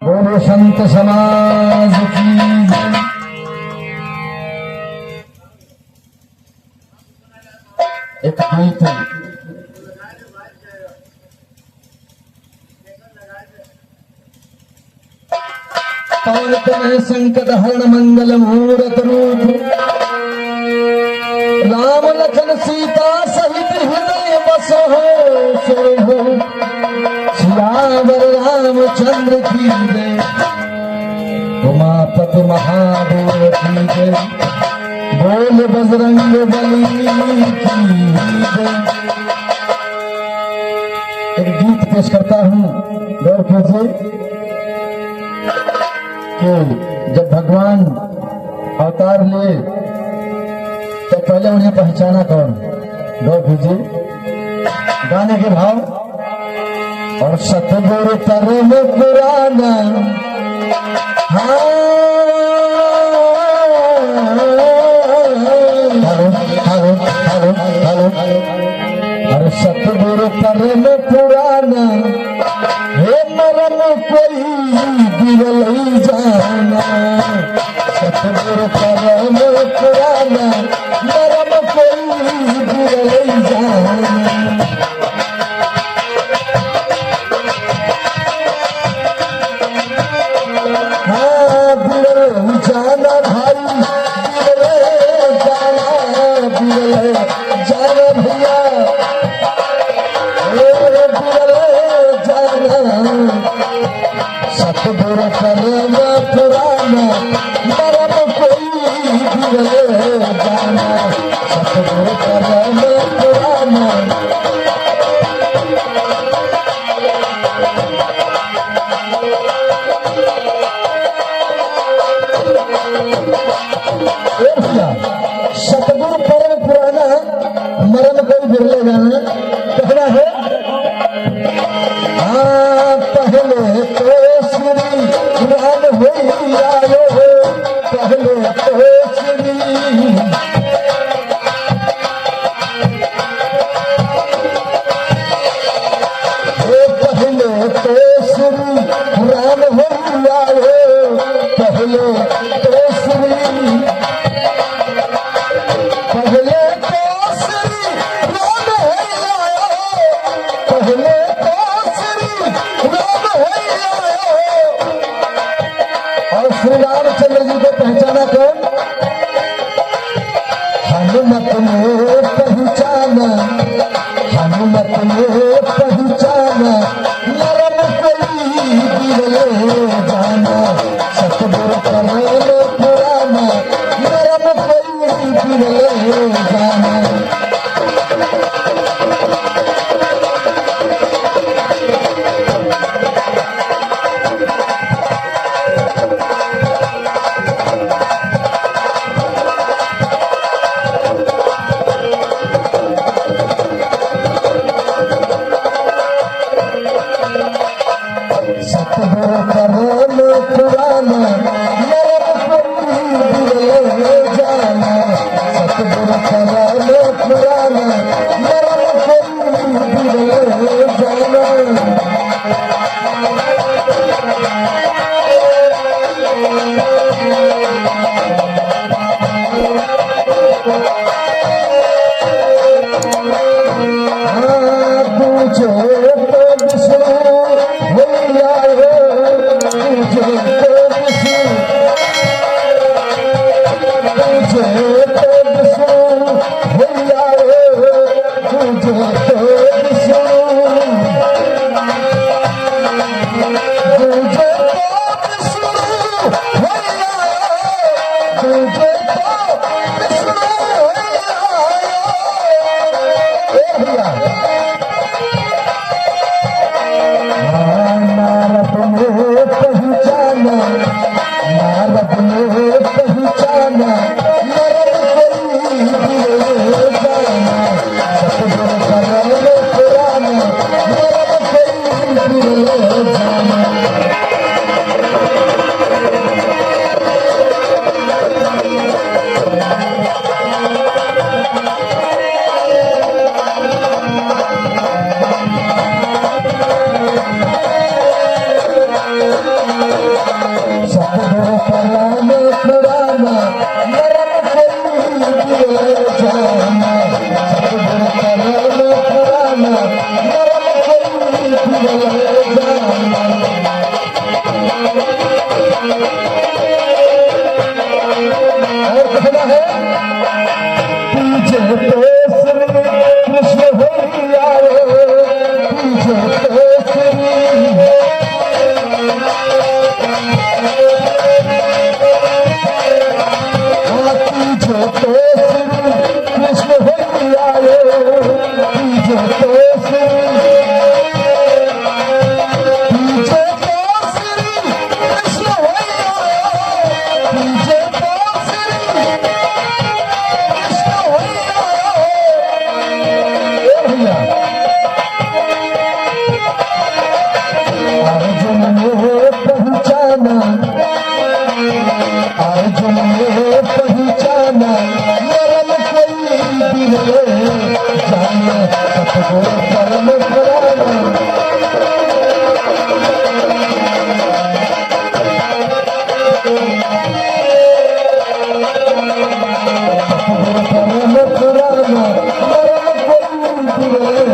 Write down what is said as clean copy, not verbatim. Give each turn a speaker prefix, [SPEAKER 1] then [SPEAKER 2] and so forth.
[SPEAKER 1] बोलो संत समाज की जय। एक गीत पवन तनय संकट हरण मंगल मूरत रूप राम लखन सीता सहित हृदय बसो हो सियावर रामचंद्र की जय। उमापति महादेव की जय। बोल बजरंग बली की जय। एक गीत पेश करता हूँ, गौर कीजिए कि जब भगवान अवतार लिए तो पहले उन्हें पहचाना कौन। गौर कीजिए गाने के भाव। और सतगुरु परम पुराना हेलो हेलो हेलो हेलो। और सतगुरु परम पुराना हे मरम कोई दिल जाना। सतगुरु परम पुराना मरम कोई दिल जाना। जाना भाई जाना भैया जाना। सतगुरु परम पुराना मरम कोई जाना। सतगुरु परम पुराना सतगुरु परम पुराना मरण कोई बिरले जाना। कहना है पहले तो श्री राम होई आयो। पहले तो श्री पहले तो श्री राम होई आयो। पहले तो श्री श्री रामचंद्र जी को पहचाना कौन। हनुमत ने पहचाना। हनुमत ने पहचाना मरम कोई दिल जाना। सतगुरु परम पुराना मरम कोई दिल जाना। सतगुरु परम पुराना मरम कोई दिल जाना। सतगुरु परम पुराना मरम कोई दिल जाना। नारद ने पहचाना है तुझे तो श्री कृष्ण भैया तुझे तो श्री तुझे तो श्री कृष्ण भैया तुझे तो श्री अर्जुन ने पहचाना मरम कोई बिरले जाने सतगुरु परम पुराना सतगुरु परम पुराना मरम कोई बिरले